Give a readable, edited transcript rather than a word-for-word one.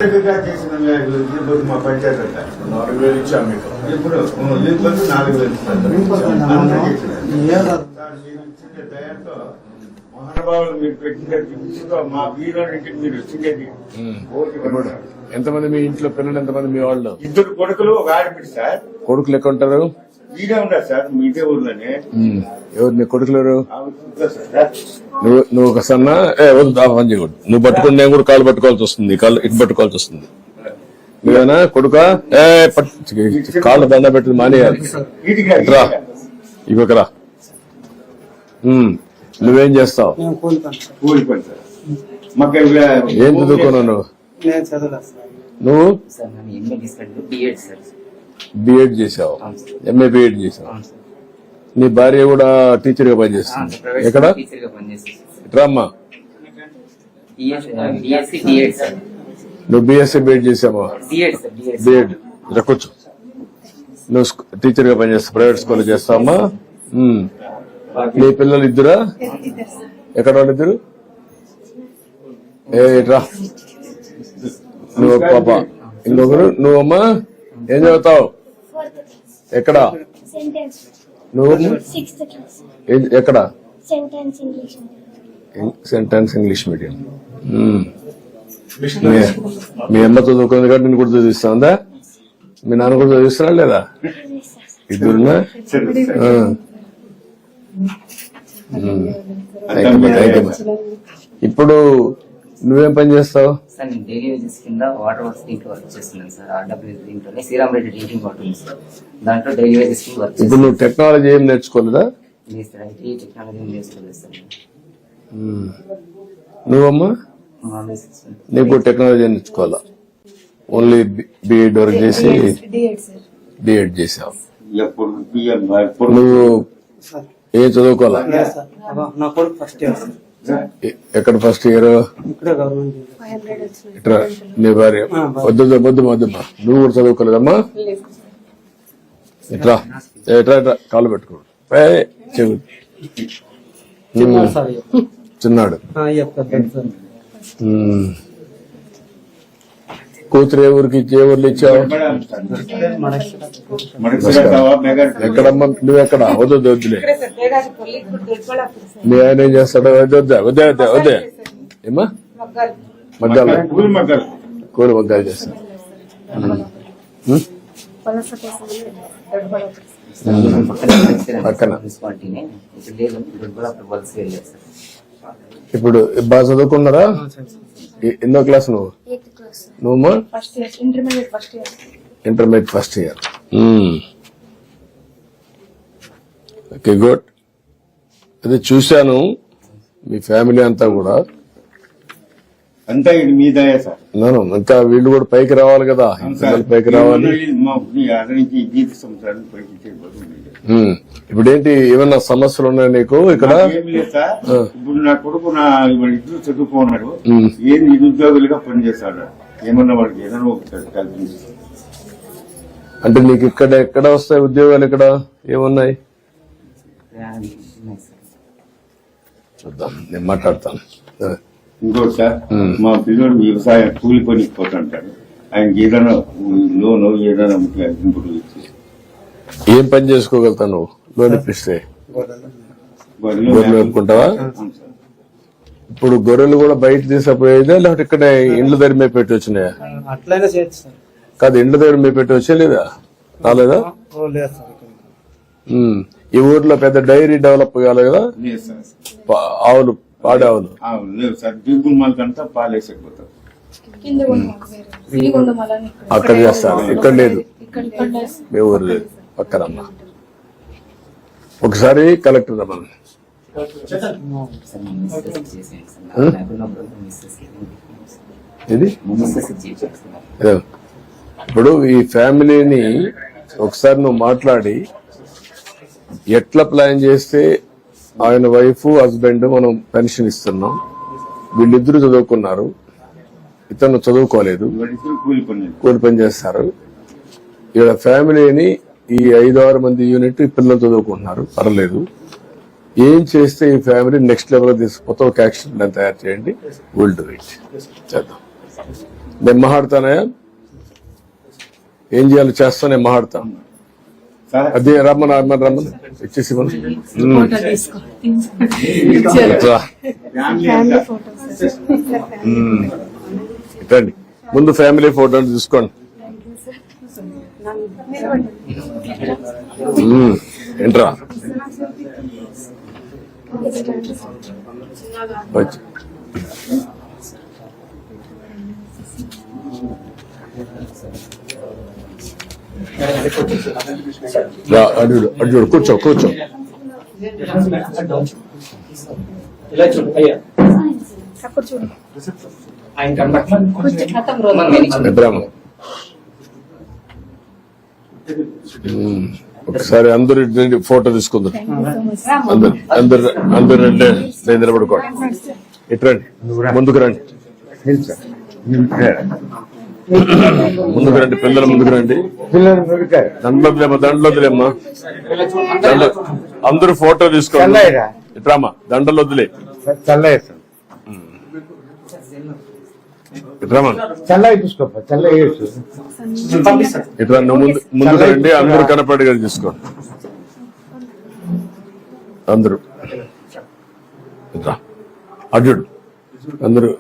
చేసిన గురించి మా పంచాయతీ అంట 4,000 ఇచ్చాం మీకు. ఇప్పుడు లింక్ 4,000 దయతో మహానుభావులు మీరు పెట్టిన మా వీధిలో నుంచి మీరు వచ్చిండేది ఇప్పుడు ఎంతమంది మీ ఇంట్లో పిల్లలు, ఎంతమంది మీ వాళ్ళు? 2 కొడుకులు, ఒక ఆడపిడి సార్. కొడుకులు ఎక్కడ ఉంటారు? ఈడే ఉన్నారు సార్, మీ ఇదే ఊర్లోనే. ఎవరు నీ కొడుకులు? ఎవరు? సార్ నువ్వు ఒక సన్న పని చేయకూడదు. నువ్వు పట్టుకుని నేను కూడా కాళ్ళు పట్టుకోవాల్సి వస్తుంది, కాళ్ళు ఇటు పట్టుకోవాల్సి వస్తుంది. నువ్వేనా కొడుక? కాళ్ళు దండ పెట్టి మానేయాలి. రా ఇవ్వకరా. నువ్వేం చేస్తావు? కూలి పని సార్. మాకు ఏం చదువుకున్నావు నువ్వు? బిఎడ్ చేసావు, ఎంఏ బిఎడ్ చేసావు. నీ భార్య కూడా టీచర్ గా పనిచేస్తుంది. ఎక్కడ? రామ్మా, నువ్వు బిఎస్సీ బిఎడ్ చేసావా? బిఎడ్ కూర్చో. నువ్వు టీచర్ గా పనిచేస్తావు, ప్రైవేట్ స్కూల్ చేస్తావమ్మా. నీ పిల్లలు ఇద్దరా? ఎక్కడ వాళ్ళిద్దరు? రా. నువ్వు పాప, ఇంకొకరు. నువ్వమ్మా ఏం చదువుతావు? ఎక్కడ నువ్వు? ఎక్కడ? Sentence English medium. మీ అమ్మ చదువుకుంది కాబట్టి నేను కూడా చదివిస్తుందా? మీ నాన్న కూడా చదివిస్తున్నా లేదా? ఇద్దరున్నా? ఇప్పుడు నువ్వేం పని చేస్తావు? సార్ నేను డైలీ వేజెస్ కింద వాటర్ వర్క్స్ దీంట్లో వర్క్ చేస్తున్నాను సార్. ఆర్డబ్ల్యూ దీంట్లోనే శ్రీరామరెడ్డి డ్రింకింగ్ వాటర్ ఉంది సార్, దాంట్లో డైలీ వేజెస్ కింద వర్క్. ఇప్పుడు నువ్వు టెక్నాలజీ ఏం నేర్చుకోలేదా? లేదు సార్, ఐటీ టెక్నాలజీ నేర్చుకోలేదు సార్. నువ్వమ్మా? నీకు టెక్నాలజీ నేర్చుకోవాలా? ఓన్లీ బిఎడ్ వరకు చేసి బిఎడ్ చేసావు. నువ్వు ఏం చదువుకోవాలా? ఎక్కడ ఫస్ట్ ఇయర్? ఇట్రా. నీ భార్య వద్దమ్మా, నువ్వు కూడా చదువుకోలేదమ్మా? ఇట్రా ఇట్రా ఇట్రా, కాళ్ళు పెట్టుకోడు. చెవి చిన్నాడు. కూతురు ఏ ఊరికి ఏ ఊర్లు ఇచ్చావు? ఎక్కడమ్మా? నువ్వెక్కడ? వద్దులే. మీ ఆయన ఏం చేస్తాడు? వద్దే ఏమా? మగ్గాలు, కూలి మగ్గాలు చేస్తాడు. పక్కన. ఇప్పుడు బాగా చదువుకున్నారా? ఎన్నో క్లాస్ నువ్వు? నువ్వు intermediate first year. Okay, good. అదే చూశాను మీ ఫ్యామిలీ అంతా కూడా. అంతా ఇది మీ దయ సార్. నేను ఇంకా వీళ్ళు కూడా పైకి రావాలి కదా, పైకి రావాలి. ఇప్పుడు ఏంటి, ఏమన్నా సమస్యలు ఉన్నాయి నీకు ఇక్కడ? ఇప్పుడు నా కొడుకు ఇద్దరు చదువుకున్నాడు, ఏం నిరుద్యోగులుగా పనిచేస్తాడు. ఏమన్నా వాడికి ఏదైనా కల్పించి. అంటే నీకు ఇక్కడ ఎక్కడ వస్తాయి ఉద్యోగాలు? ఇక్కడ ఏమున్నాయి చూద్దాం, నేను మాట్లాడతాను. ఇంకోటి సార్, మా పిల్లడు వ్యవసాయ కూలి పనికి పోతుంటాడు. ఆయనకి ఏదైనా లోన్ ఏదైనా ఇప్పుడు ఏం పని చేసుకోగలుగుతావు నువ్వు? లోన్ ఇప్పిస్తే గొర్రెలు పెట్టుకుంటావా? ఇప్పుడు గొర్రెలు కూడా బయట తీసుకుపోయేదా, లేకపోతే ఇక్కడ ఇండ్ల దగ్గర మేము పెట్టి వచ్చినాయా? అట్లయినా చేయొచ్చు సార్. కాదు, ఇండ్ల దగ్గర మేము పెట్టి వచ్చే లేదా? రాలేదా? ఈ ఊర్లో పెద్ద డైరీ డెవలప్ కావాలి కదా? ఆవులు, పాడి ఆవులు లేవు సార్. దిగులు మళ్ళకంతా పాలేసకపోతారు. అక్కడ చేస్తారు, ఇక్కడ లేదు. మీ ఊరు లేదు, పక్కనమ్మా. ఒకసారి కలెక్టర్ రమ్మని. ఇది ఇప్పుడు ఈ ఫ్యామిలీని ఒకసారి నువ్వు మాట్లాడి ఎట్లా ప్లాన్ చేస్తే ఆయన వైఫ్ హస్బెండ్ మనం పెన్షన్ ఇస్తున్నాం, వీళ్ళిద్దరూ చదువుకున్నారు, ఇతను చదువుకోలేదు, కూలి పని చేస్తారు. ఇక్కడ ఫ్యామిలీని ఈ 5-6 మంది యూనిట్ పిల్లలు చదువుకుంటున్నారు, పర్లేదు. ఏం చేస్తే ఈ ఫ్యామిలీ నెక్స్ట్ లెవెల్ తీసుకుపోతే ఒక యాక్షన్ ప్లాన్ తయారు చేయండి. Will do it. చేద్దాం. నేను మాట్లాడతానయా, ఏం చేయాలో చేస్తా, నేను మాట్లాడతా. సార్ అదే రమ్మని ఇచ్చేసి ఇవ్వండి. రా. రండి, ముందు ఫ్యామిలీ ఫోటో తీసుకోండి. ఏంట్రా వచ్చి. రా, అటు చూడు, కూర్చో. ఇలా చూడు అయ్యా ఆయన నిద్రమ్మ. ఒకసారి అందరు ఫోటో తీసుకుందాం. అందరు రండి, నేను నిలబడుకోండి. ఇటు రండి, ముందుకు రండి, పిల్లల ముందుకు రండి. దండలొద్దులేమ్మా, అందరూ ఫోటో తీసుకోండి. ఇట్రామా, దండలు వద్దులే. ఇట్రామా, ఇట్రా, నువ్వు ముందుకు రండి. అందరూ కనపడేగా తీసుకోండి. అందరూ ఇట్రా, అడ్డు అందరూ